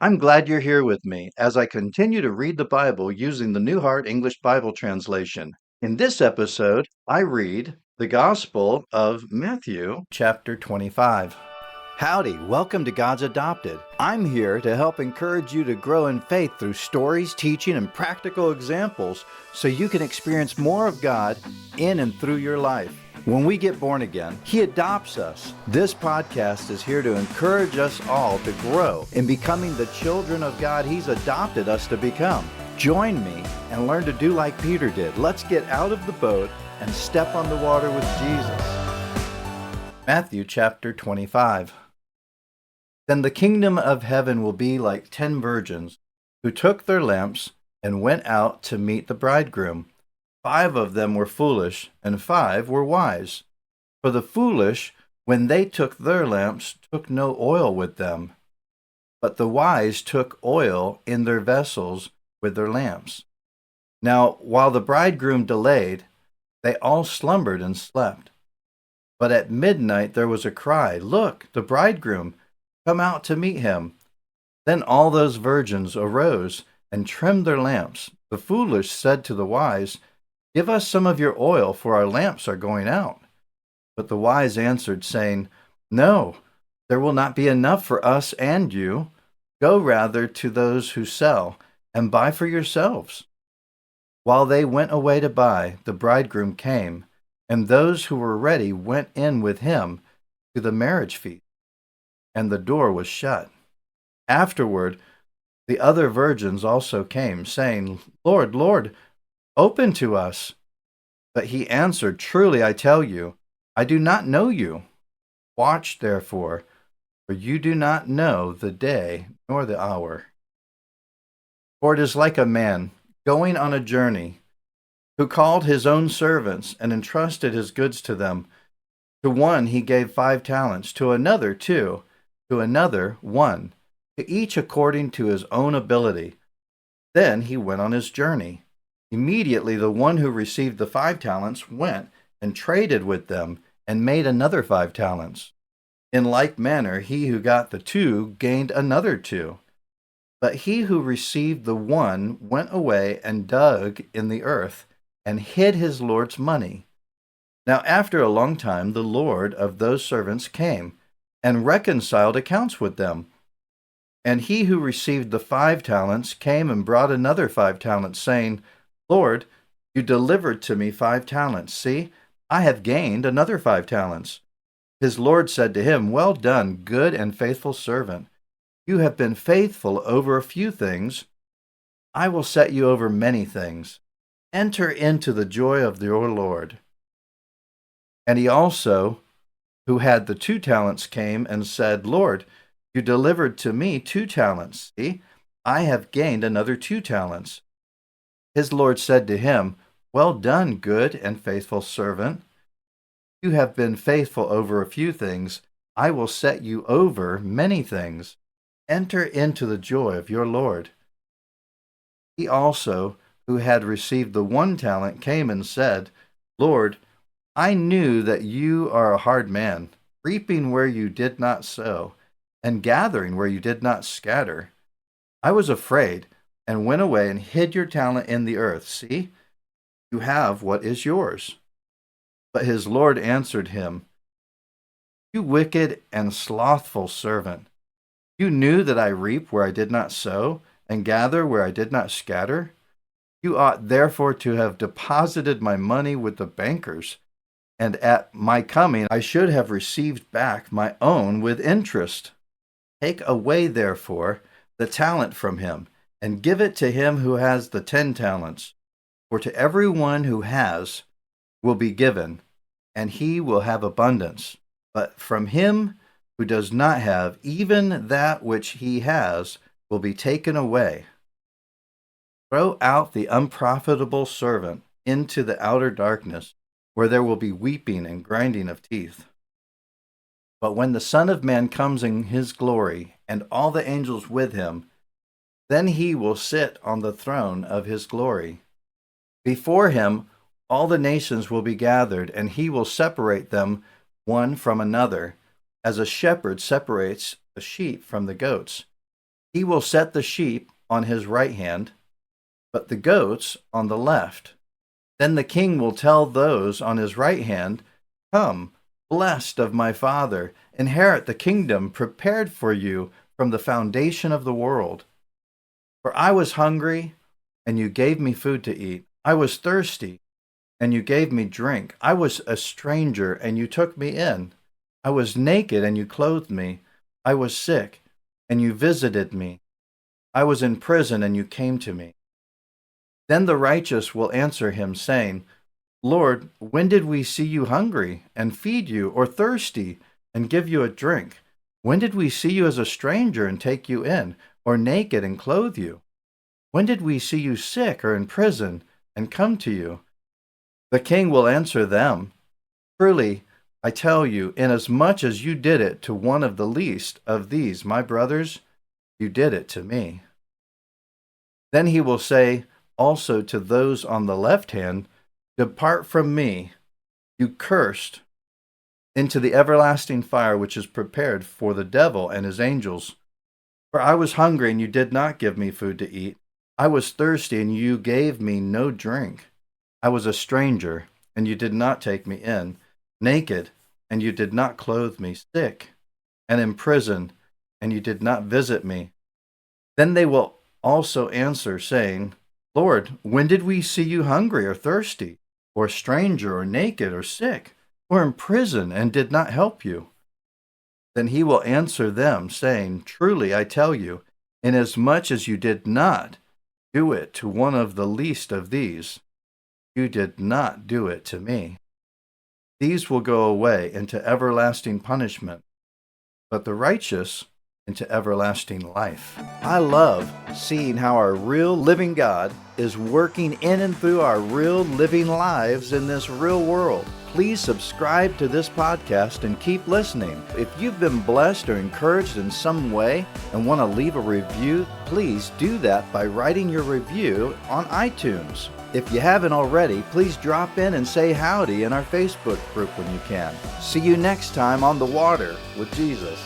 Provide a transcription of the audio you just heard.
I'm glad you're here with me as I continue to read the Bible using the New Heart English Bible Translation. In this episode, I read the Gospel of Matthew, chapter 25. Howdy, welcome to God's Adopted. I'm here to help encourage you to grow in faith through stories, teaching, and practical examples so you can experience more of God in and through your life. When we get born again, He adopts us. This podcast is here to encourage us all to grow in becoming the children of God He's adopted us to become. Join me and learn to do like Peter did. Let's get out of the boat and step on the water with Jesus. Matthew chapter 25. Then the kingdom of heaven will be like 10 virgins who took their lamps and went out to meet the bridegroom. 5 of them were foolish, and 5 were wise. For the foolish, when they took their lamps, took no oil with them. But the wise took oil in their vessels with their lamps. Now, while the bridegroom delayed, they all slumbered and slept. But at midnight there was a cry, "Look, the bridegroom! Come out to meet him." Then all those virgins arose and trimmed their lamps. The foolish said to the wise, "Give us some of your oil, for our lamps are going out." But the wise answered, saying, "No, there will not be enough for us and you. Go rather to those who sell, and buy for yourselves." While they went away to buy, the bridegroom came, and those who were ready went in with him to the marriage feast, and the door was shut. Afterward, the other virgins also came, saying, "Lord, Lord, open to us." But he answered, "Truly I tell you, I do not know you. Watch therefore, for you do not know the day nor the hour. For it is like a man going on a journey, who called his own servants and entrusted his goods to them. To one he gave 5 talents, to another 2, to another 1, to each according to his own ability. Then he went on his journey. Immediately the one who received the 5 talents went and traded with them and made another 5 talents. In like manner he who got the 2 gained another 2. But he who received the 1 went away and dug in the earth and hid his Lord's money. Now after a long time the Lord of those servants came and reconciled accounts with them. And he who received the 5 talents came and brought another 5 talents, saying, "Lord, you delivered to me 5 talents. See, I have gained another 5 talents." His Lord said to him, "Well done, good and faithful servant. You have been faithful over a few things. I will set you over many things. Enter into the joy of your Lord." And he also, who had the 2 talents, came and said, "Lord, you delivered to me 2 talents. See, I have gained another 2 talents." His Lord said to him, "Well done, good and faithful servant. You have been faithful over a few things. I will set you over many things. Enter into the joy of your Lord." He also, who had received the 1 talent, came and said, "Lord, I knew that you are a hard man, reaping where you did not sow, and gathering where you did not scatter. I was afraid, and went away and hid your talent in the earth. See, you have what is yours." But his Lord answered him, "You wicked and slothful servant, you knew that I reap where I did not sow, and gather where I did not scatter. You ought therefore to have deposited my money with the bankers, and at my coming I should have received back my own with interest. Take away therefore the talent from him, and give it to him who has the 10 talents. For to everyone who has will be given, and he will have abundance. But from him who does not have, even that which he has will be taken away. Throw out the unprofitable servant into the outer darkness, where there will be weeping and grinding of teeth. But when the Son of Man comes in his glory, and all the angels with him, then he will sit on the throne of his glory. Before him all the nations will be gathered, and he will separate them one from another, as a shepherd separates the sheep from the goats. He will set the sheep on his right hand, but the goats on the left. Then the king will tell those on his right hand, 'Come, blessed of my Father, inherit the kingdom prepared for you from the foundation of the world. For I was hungry, and you gave me food to eat. I was thirsty, and you gave me drink. I was a stranger, and you took me in. I was naked, and you clothed me. I was sick, and you visited me. I was in prison, and you came to me.' Then the righteous will answer him, saying, 'Lord, when did we see you hungry and feed you, or thirsty and give you a drink? When did we see you as a stranger and take you in, or naked and clothe you? When did we see you sick or in prison and come to you?' The king will answer them, 'Truly, I tell you, inasmuch as you did it to one of the least of these, my brothers, you did it to me.' Then he will say also to those on the left hand, 'Depart from me, you cursed, into the everlasting fire which is prepared for the devil and his angels. For I was hungry, and you did not give me food to eat. I was thirsty, and you gave me no drink. I was a stranger, and you did not take me in, naked, and you did not clothe me, sick, and in prison, and you did not visit me.' Then they will also answer, saying, 'Lord, when did we see you hungry or thirsty, or a stranger, or naked, or sick, or in prison, and did not help you?' Then he will answer them, saying, 'Truly I tell you, inasmuch as you did not do it to one of the least of these, you did not do it to me.' These will go away into everlasting punishment, but the righteous into everlasting life." I love seeing how our real living God is working in and through our real living lives in this real world. Please subscribe to this podcast and keep listening. If you've been blessed or encouraged in some way and want to leave a review, please do that by writing your review on iTunes. If you haven't already, please drop in and say howdy in our Facebook group when you can. See you next time on The Water with Jesus.